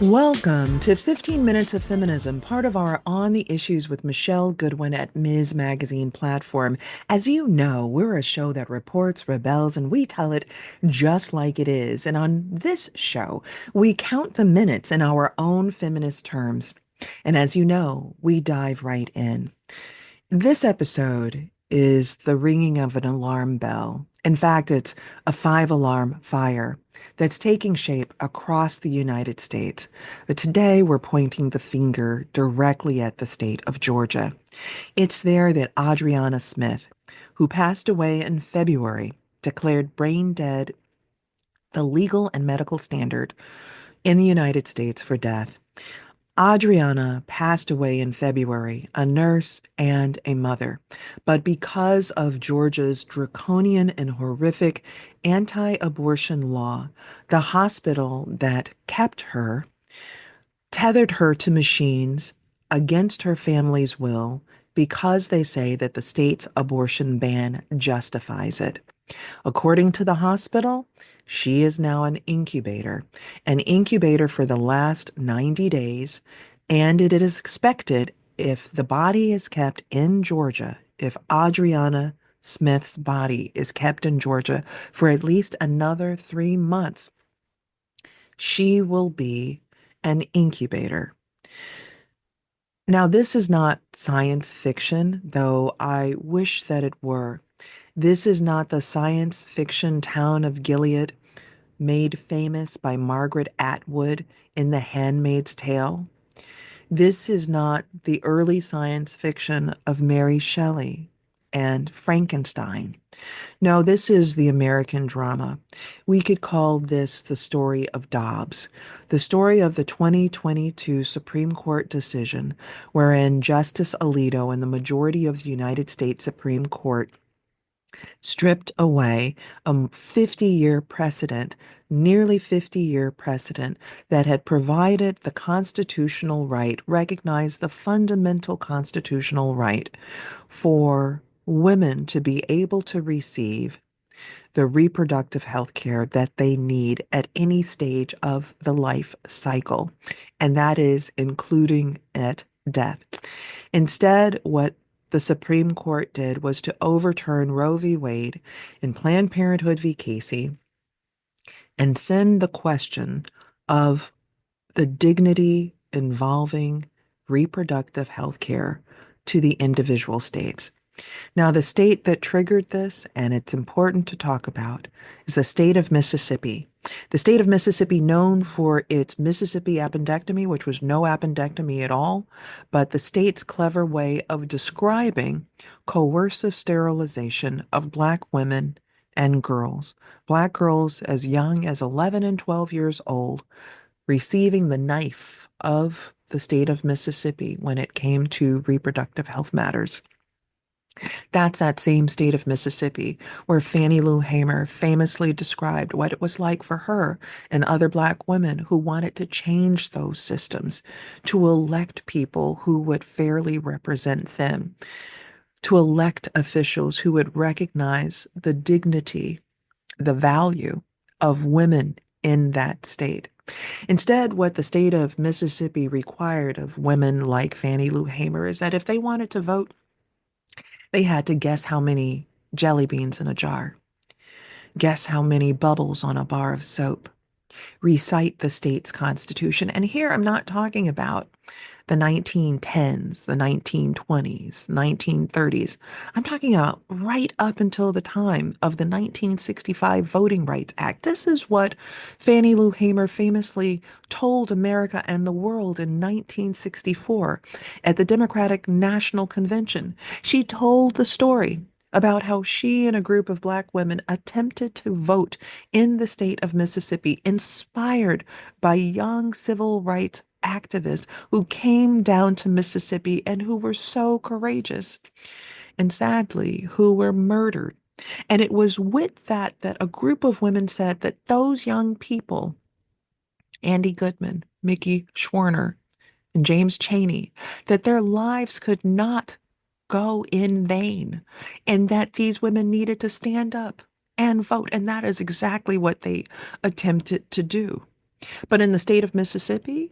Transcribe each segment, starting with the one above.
Welcome to 15 Minutes of Feminism, part of our On the Issues with Michele Goodwin at Ms. Magazine platform. As you know, we're a show that reports, rebels, and we tell it just like it is. And on this show, we count the minutes in our own feminist terms. And as you know, we dive right in. This episode is the ringing of an alarm bell. In fact, it's a five-alarm fire that's taking shape across the United States. But today, we're pointing the finger directly at the state of Georgia. It's there that Adriana Smith, who passed away in February, declared brain dead the legal and medical standard in the United States for death. Adriana passed away in February, a nurse and a mother. But because of Georgia's draconian and horrific anti-abortion law, the hospital that kept her tethered her to machines against her family's will because they say that the state's abortion ban justifies it. According to the hospital, she is now an incubator for the last 90 days, and it is expected if the body is kept in Georgia, if Adriana Smith's body is kept in Georgia for at least another 3 months, she will be an incubator. Now, this is not science fiction, though I wish that it were. This is not the science fiction town of Gilead made famous by Margaret Atwood in The Handmaid's Tale. This is not the early science fiction of Mary Shelley and Frankenstein. No, this is the American drama. We could call this the story of Dobbs, the story of the 2022 Supreme Court decision wherein Justice Alito and the majority of the United States Supreme Court stripped away a 50-year precedent, nearly 50-year precedent that had provided the constitutional right, recognized the fundamental constitutional right for women to be able to receive the reproductive health care that they need at any stage of the life cycle, and that is including at death. Instead, what the Supreme Court did was to overturn Roe v. Wade and Planned Parenthood v. Casey and send the question of the dignity involving reproductive health care to the individual states. Now, the state that triggered this, and it's important to talk about, is the state of Mississippi. The state of Mississippi, known for its Mississippi appendectomy, which was no appendectomy at all, but the state's clever way of describing coercive sterilization of Black women and girls. Black girls as young as 11 and 12 years old, receiving the knife of the state of Mississippi when it came to reproductive health matters. That's that same state of Mississippi where Fannie Lou Hamer famously described what it was like for her and other Black women who wanted to change those systems, to elect people who would fairly represent them, to elect officials who would recognize the dignity, the value of women in that state. Instead, what the state of Mississippi required of women like Fannie Lou Hamer is that if they wanted to vote, they had to guess how many jelly beans in a jar, guess how many bubbles on a bar of soap, recite the state's constitution. And here I'm not talking about the 1910s, the 1920s, 1930s. I'm talking about right up until the time of the 1965 Voting Rights Act. This is what Fannie Lou Hamer famously told America and the world in 1964 at the Democratic National Convention. She told the story about how she and a group of Black women attempted to vote in the state of Mississippi, inspired by young civil rights activists who came down to Mississippi and who were so courageous, and sadly, who were murdered. And it was with that a group of women said that those young people, Andy Goodman, Mickey Schwerner, and James Chaney, that their lives could not go in vain, and that these women needed to stand up and vote. And that is exactly what they attempted to do. But in the state of Mississippi,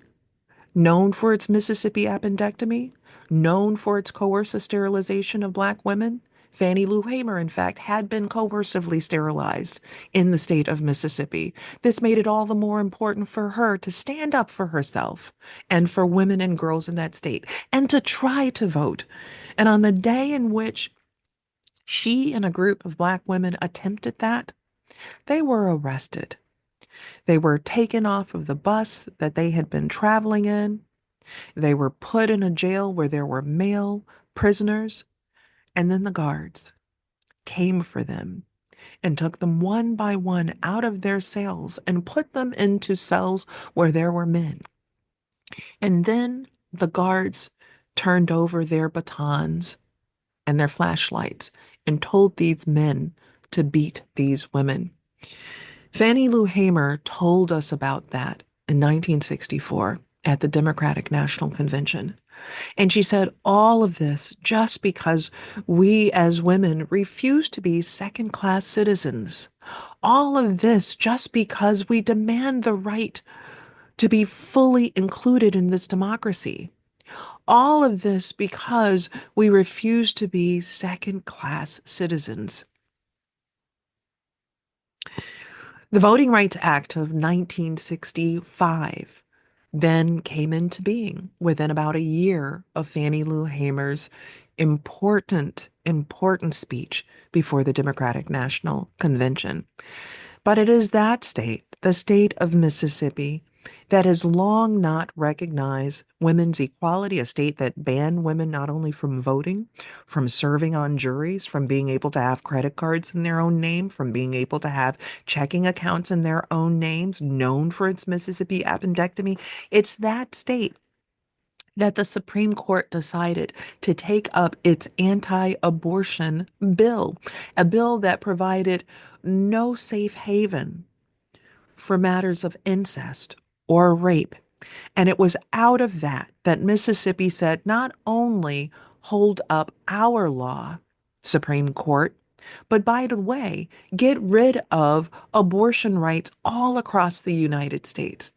known for its Mississippi appendectomy, known for its coercive sterilization of black women, Fannie Lou Hamer, in fact, had been coercively sterilized in the state of Mississippi. This made it all the more important for her to stand up for herself and for women and girls in that state and to try to vote. And on the day in which she and a group of black women attempted that, they were arrested. They were taken off of the bus that they had been traveling in. They were put in a jail where there were male prisoners, and then the guards came for them and took them one by one out of their cells and put them into cells where there were men. And then the guards turned over their batons and their flashlights and told these men to beat these women. Fannie Lou Hamer told us about that in 1964 at the Democratic National Convention. And she said all of this just because we as women refuse to be second class citizens. All of this just because we demand the right to be fully included in this democracy. All of this because we refuse to be second class citizens. The Voting Rights Act of 1965 then came into being within about a year of Fannie Lou Hamer's important speech before the Democratic National Convention. But it is that state, the state of Mississippi, that has long not recognized women's equality, a state that banned women not only from voting, from serving on juries, from being able to have credit cards in their own name, from being able to have checking accounts in their own names, known for its Mississippi appendectomy. It's that state that the Supreme Court decided to take up its anti-abortion bill, a bill that provided no safe haven for matters of incest or rape. And it was out of that that Mississippi said, not only hold up our law, Supreme Court, but by the way, get rid of abortion rights all across the United States.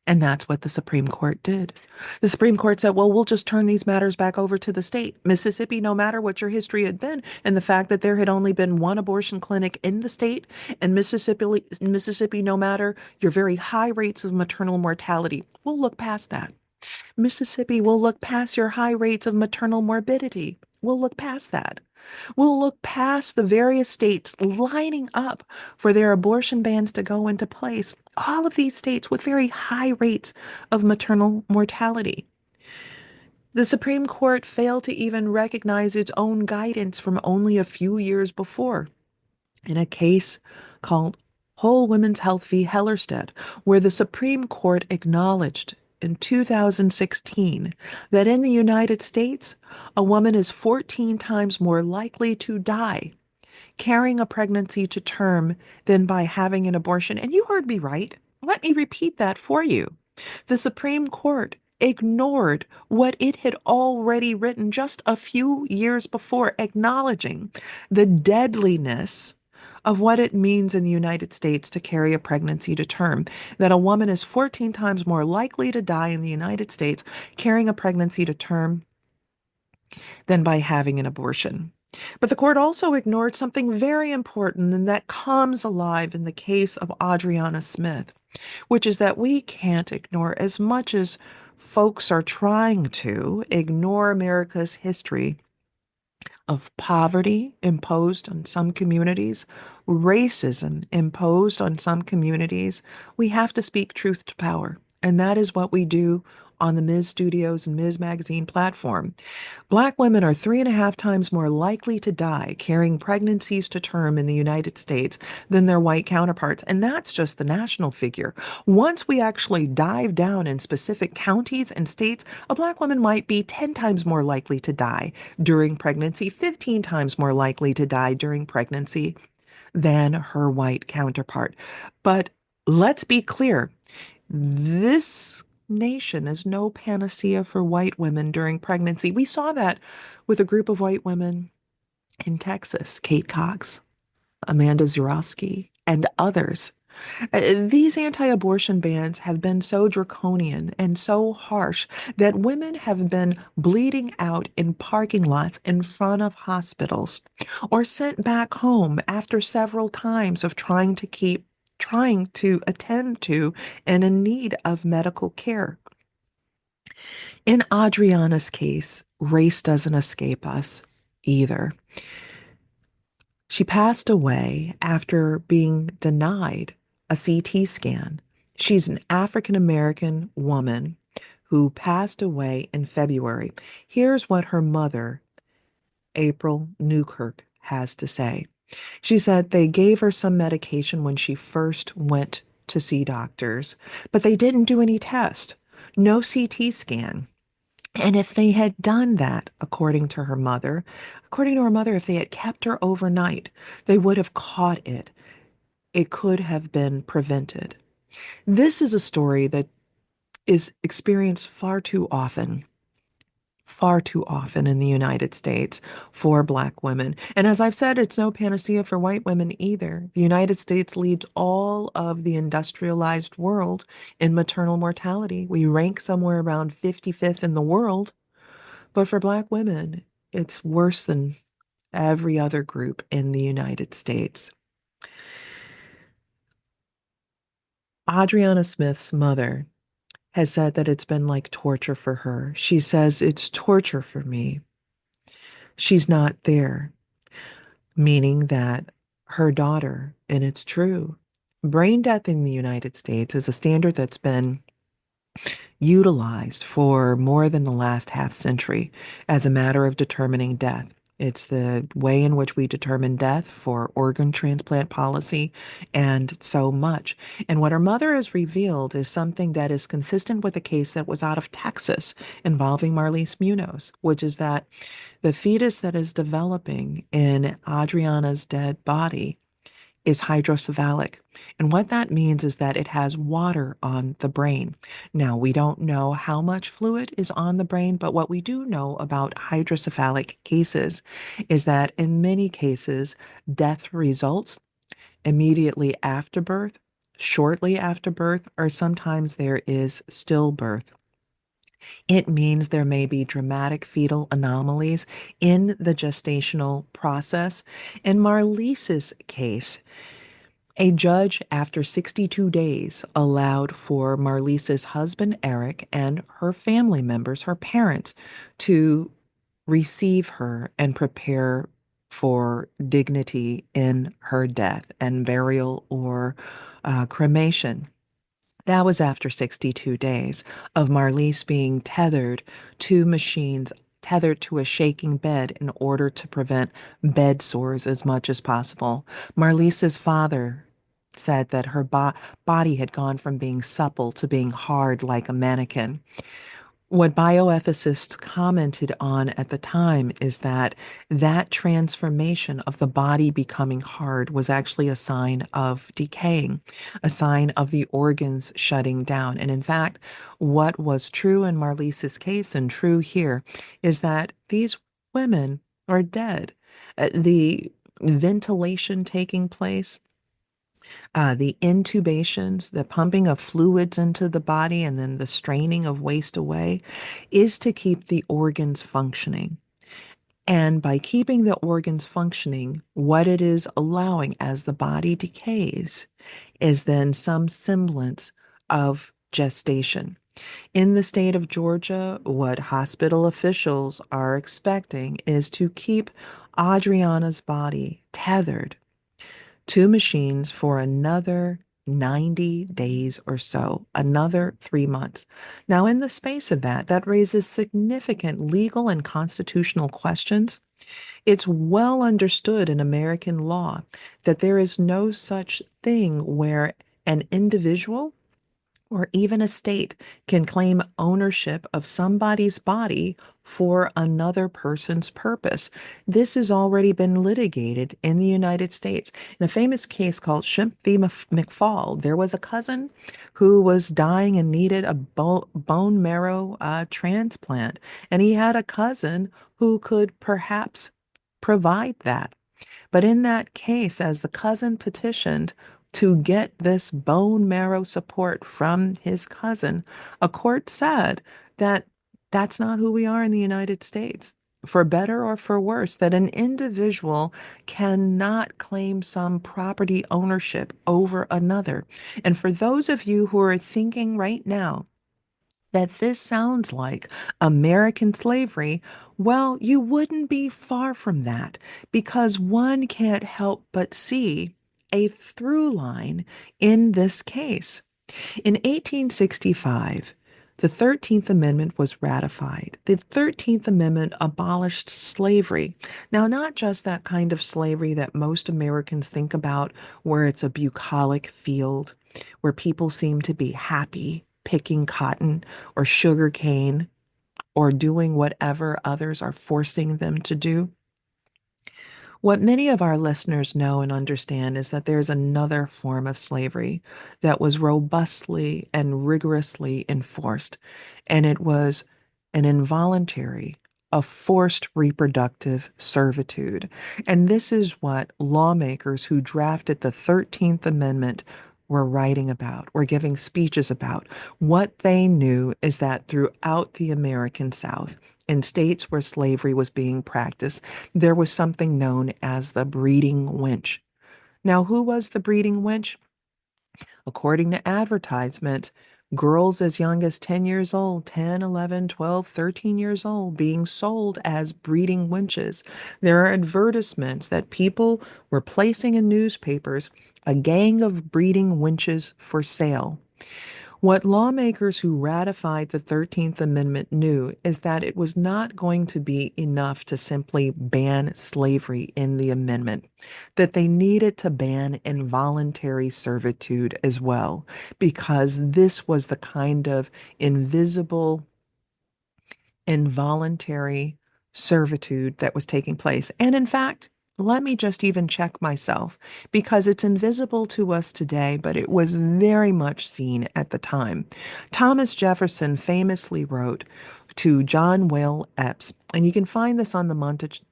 And that's what the Supreme Court did. The Supreme Court said, well, we'll just turn these matters back over to the state. Mississippi, no matter what your history had been, and the fact that there had only been one abortion clinic in the state, and Mississippi, no matter your very high rates of maternal mortality, we'll look past that. Mississippi will look past your high rates of maternal morbidity. We'll look past that. We'll look past the various states lining up for their abortion bans to go into place. All of these states with very high rates of maternal mortality. The Supreme Court failed to even recognize its own guidance from only a few years before in a case called Whole Women's Health v. Hellerstedt, where the Supreme Court acknowledged in 2016 that in the United States, a woman is 14 times more likely to die carrying a pregnancy to term than by having an abortion. And you heard me right. Let me repeat that for you. The Supreme Court ignored what it had already written just a few years before, acknowledging the deadliness of what it means in the United States to carry a pregnancy to term, that a woman is 14 times more likely to die in the United States carrying a pregnancy to term than by having an abortion. But the court also ignored something very important, and that comes alive in the case of Adriana Smith, which is that we can't ignore, as much as folks are trying to ignore America's history of poverty imposed on some communities, racism imposed on some communities. We have to speak truth to power. And that is what we do on the Ms. Studios and Ms. Magazine platform. Black women are 3.5 times more likely to die carrying pregnancies to term in the United States than their white counterparts. And that's just the national figure. Once we actually dive down in specific counties and states, a Black woman might be 10 times more likely to die during pregnancy, 15 times more likely to die during pregnancy than her white counterpart. But let's be clear, this nation is no panacea for white women during pregnancy. We saw that with a group of white women in Texas, Kate Cox, Amanda Zurowski, and others, These anti abortion bans have been so draconian and so harsh that women have been bleeding out in parking lots in front of hospitals or sent back home after several times of trying to attend to and in need of medical care. In Adriana's case, race doesn't escape us either. She passed away after being denied a CT scan. She's an African American woman who passed away in February. Here's what her mother, April Newkirk, has to say. She said they gave her some medication when she first went to see doctors, but they didn't do any test, no CT scan. And if they had done that, according to her mother, if they had kept her overnight, they would have caught it. It could have been prevented. This is a story that is experienced far too often in the United States for Black women. And as I've said, it's no panacea for white women either. The United States leads all of the industrialized world in maternal mortality. We rank somewhere around 55th in the world. But for Black women, it's worse than every other group in the United States. Adriana Smith's mother has said that it's been like torture for her. She says, it's torture for me. She's not there, meaning that her daughter, and it's true, brain death in the United States is a standard that's been utilized for more than the last half century as a matter of determining death. It's the way in which we determine death for organ transplant policy and so much. And what her mother has revealed is something that is consistent with a case that was out of Texas involving Marlise Munoz, which is that the fetus that is developing in Adriana's dead body is hydrocephalic. And what that means is that it has water on the brain. Now, we don't know how much fluid is on the brain, but what we do know about hydrocephalic cases is that in many cases, death results immediately after birth, shortly after birth, or sometimes there is stillbirth. It means there may be dramatic fetal anomalies in the gestational process. In Marlise's case, a judge, after 62 days, allowed for Marlise's husband, Eric, and her family members, her parents, to receive her and prepare for dignity in her death and burial or cremation. That was after 62 days of Marlise being tethered to machines, tethered to a shaking bed in order to prevent bed sores as much as possible. Marlise's father said that her body had gone from being supple to being hard like a mannequin. What bioethicists commented on at the time is that that transformation of the body becoming hard was actually a sign of decaying, a sign of the organs shutting down. And in fact, what was true in Marlise's case and true here is that these women are dead. The ventilation taking place, the intubations, the pumping of fluids into the body, and then the straining of waste away is to keep the organs functioning. And by keeping the organs functioning, what it is allowing as the body decays is then some semblance of gestation. In the state of Georgia, what hospital officials are expecting is to keep Adriana's body tethered two machines for another 90 days or so, another 3 months. Now, in the space of that, that raises significant legal and constitutional questions. It's well understood in American law that there is no such thing where an individual or even a state can claim ownership of somebody's body for another person's purpose. This has already been litigated in the United States. In a famous case called Shimp v. McFall, there was a cousin who was dying and needed a bone marrow transplant, and he had a cousin who could perhaps provide that. But in that case, as the cousin petitioned to get this bone marrow support from his cousin, a court said that that's not who we are in the United States. For better or for worse, that an individual cannot claim some property ownership over another. And for those of you who are thinking right now that this sounds like American slavery, well, you wouldn't be far from that because one can't help but see a through line in this case. In 1865, the 13th Amendment was ratified. The 13th Amendment abolished slavery. Now, not just that kind of slavery that most Americans think about, where it's a bucolic field, where people seem to be happy picking cotton or sugar cane or doing whatever others are forcing them to do. What many of our listeners know and understand is that there's another form of slavery that was robustly and rigorously enforced, and it was an involuntary, a forced reproductive servitude. And this is what lawmakers who drafted the 13th Amendment were writing about, were giving speeches about. What they knew is that throughout the American South, in states where slavery was being practiced, there was something known as the breeding wench. Now, who was the breeding wench? According to advertisements, girls as young as 10 years old, 10, 11, 12, 13 years old, being sold as breeding wenches. There are advertisements that people were placing in newspapers, a gang of breeding wenches for sale. What lawmakers who ratified the 13th Amendment knew is that it was not going to be enough to simply ban slavery in the amendment, that they needed to ban involuntary servitude as well, because this was the kind of invisible involuntary servitude that was taking place. And in fact, let me just even check myself because it's invisible to us today, but it was very much seen at the time. Thomas Jefferson famously wrote to John Wale Epps, and you can find this on the Monticello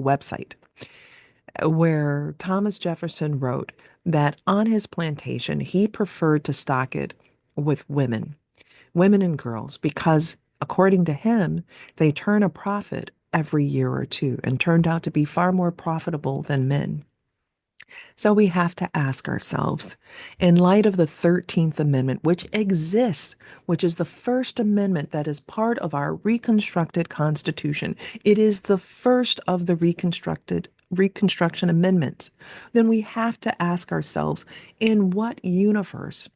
website, where Thomas Jefferson wrote that on his plantation, he preferred to stock it with women and girls, because according to him, they turn a profit every year or two and turned out to be far more profitable than men. So we have to ask ourselves, in light of the 13th Amendment, which exists, which is the first amendment that is part of our reconstructed Constitution, it is the first of the Reconstruction amendments, then we have to ask ourselves, in what universe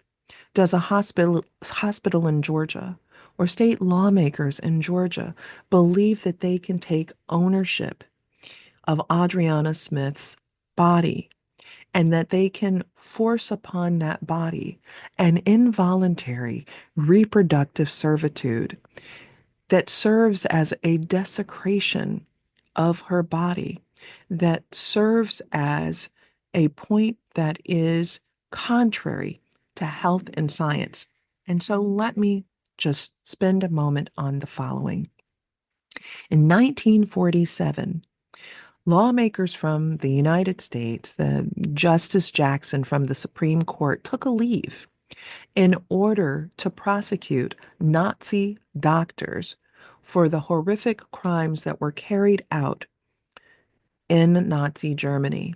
does a hospital in Georgia or state lawmakers in Georgia believe that they can take ownership of Adriana Smith's body and that they can force upon that body an involuntary reproductive servitude that serves as a desecration of her body, that serves as a point that is contrary to health and science? And so let me just spend a moment on the following. In 1947, lawmakers from the United States, the Justice Jackson from the Supreme Court, took a leave in order to prosecute Nazi doctors for the horrific crimes that were carried out in Nazi Germany.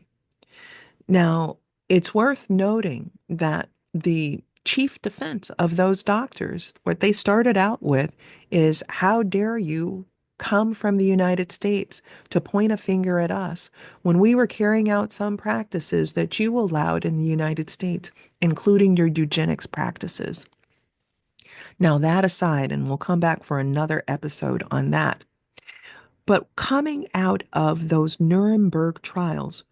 Now, it's worth noting that the chief defense of those doctors, what they started out with is, how dare you come from the United States to point a finger at us when we were carrying out some practices that you allowed in the United States, including your eugenics practices. Now, that aside, and we'll come back for another episode on that, but coming out of those Nuremberg trials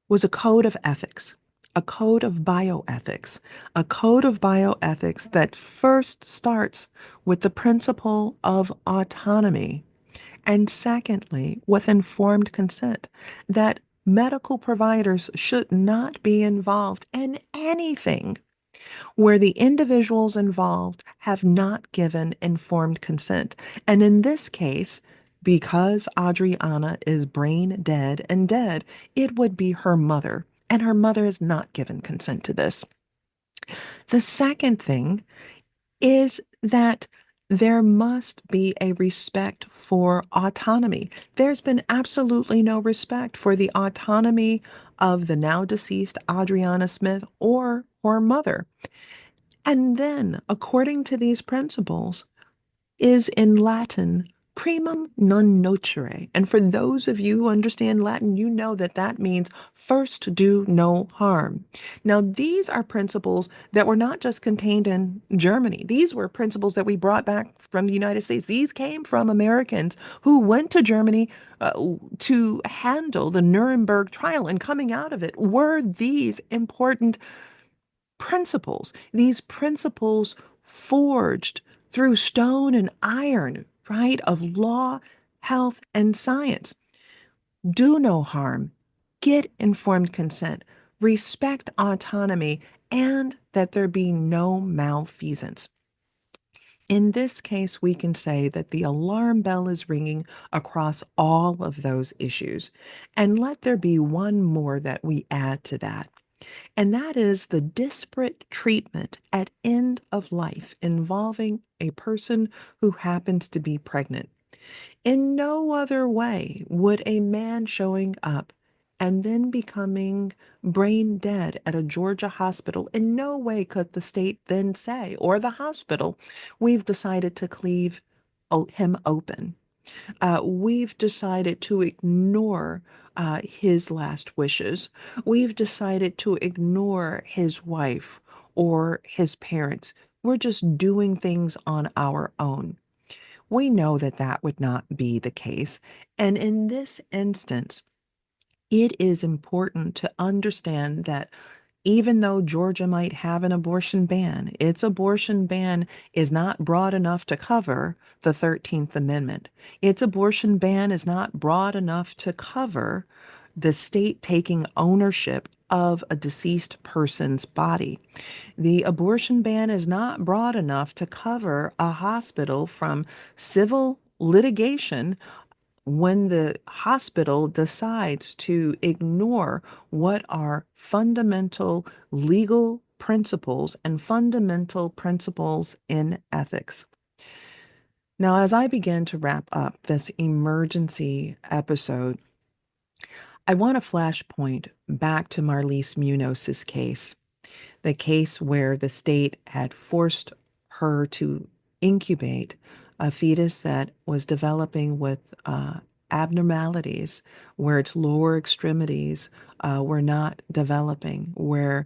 was a code of ethics, a code of bioethics, a code of bioethics that first starts with the principle of autonomy, and secondly, with informed consent, that medical providers should not be involved in anything where the individuals involved have not given informed consent. And in this case, because Adriana is brain dead and dead, it would be her mother And her mother has not given consent to this. The second thing is that there must be a respect for autonomy. There's been absolutely no respect for the autonomy of the now deceased Adriana Smith or her mother. And then, according to these principles, is in Latin primum non nocere. And for those of you who understand Latin, you know that that means first do no harm. Now, these are principles that were not just contained in Germany. These were principles that we brought back from the United States. These came from Americans who went to Germany to handle the Nuremberg trial. And coming out of it were these important principles, these principles forged through stone and iron, right, of law, health, and science. Do no harm, get informed consent, respect autonomy, and that there be no malfeasance. In this case, we can say that the alarm bell is ringing across all of those issues. And let there be one more that we add to that. And that is the disparate treatment at end of life involving a person who happens to be pregnant. In no other way would a man showing up and then becoming brain dead at a Georgia hospital, in no way could the state then say, or the hospital, we've decided to cleave him open. We've decided to ignore his last wishes. We've decided to ignore his wife or his parents. We're just doing things on our own. We know that that would not be the case. And in this instance, it is important to understand that even though Georgia might have an abortion ban, its abortion ban is not broad enough to cover the 13th Amendment. Its abortion ban is not broad enough to cover the state taking ownership of a deceased person's body. The abortion ban is not broad enough to cover a hospital from civil litigation when the hospital decides to ignore what are fundamental legal principles and fundamental principles in ethics. Now, as I begin to wrap up this emergency episode, I want to flashpoint back to Marlise Munoz's case, the case where the state had forced her to incubate a fetus that was developing with abnormalities, where its lower extremities were not developing, where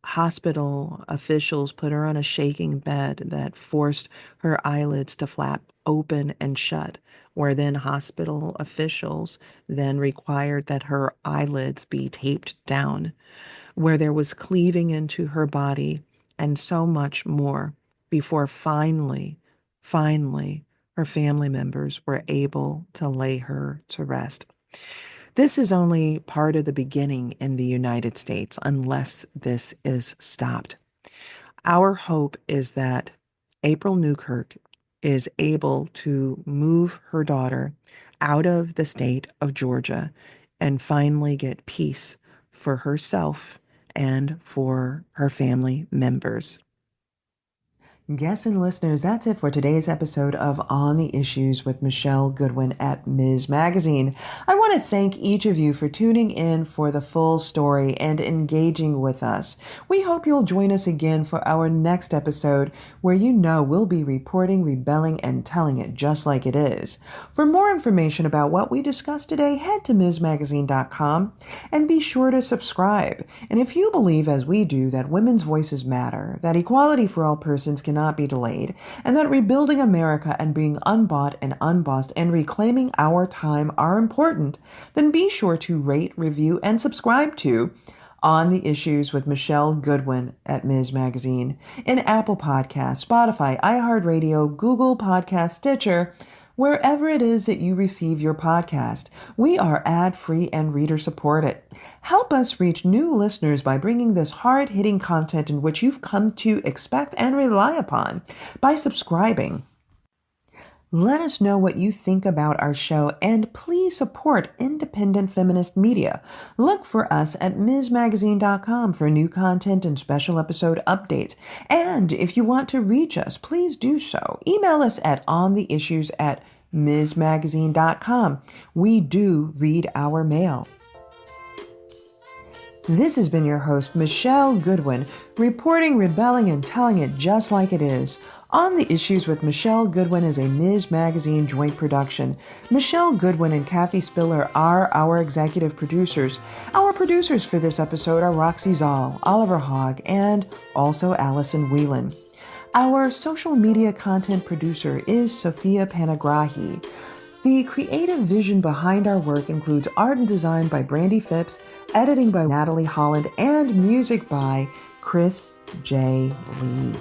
hospital officials put her on a shaking bed that forced her eyelids to flap open and shut, where then hospital officials then required that her eyelids be taped down, where there was cleaving into her body and so much more before finally, her family members were able to lay her to rest. This is only part of the beginning in the United States unless this is stopped. Our hope is that April Newkirk is able to move her daughter out of the state of Georgia and finally get peace for herself and for her family members. Guests and listeners, that's it for today's episode of On the Issues with Michele Goodwin at Ms. Magazine. I want to thank each of you for tuning in for the full story and engaging with us. We hope you'll join us again for our next episode where you know we'll be reporting, rebelling, and telling it just like it is. For more information about what we discussed today, head to MsMagazine.com and be sure to subscribe. And if you believe, as we do, that women's voices matter, that equality for all persons cannot be delayed, and that rebuilding America and being unbought and unbossed and reclaiming our time are important, then be sure to rate, review, and subscribe to On the Issues with Michele Goodwin at Ms. Magazine in Apple Podcasts, Spotify, iHeartRadio, Google Podcasts, Stitcher, wherever it is that you receive your podcast. We are ad-free and reader-supported. Help us reach new listeners by bringing this hard-hitting content in which you've come to expect and rely upon by subscribing. Let us know what you think about our show, and please support independent feminist media. Look for us at MsMagazine.com for new content and special episode updates. And if you want to reach us, please do so. Email us at ontheissues@MsMagazine.com. We do read our mail. This has been your host, Michele Goodwin, reporting, rebelling, and telling it just like it is. On the Issues with Michele Goodwin is a Ms. Magazine joint production. Michele Goodwin and Kathy Spiller are our executive producers. Our producers for this episode are Roxy Zoll, Oliver Hogg, and also Allison Whelan. Our social media content producer is Sophia Panagrahi. The creative vision behind our work includes art and design by Brandy Phipps, editing by Natalie Holland, and music by Chris J. Lee.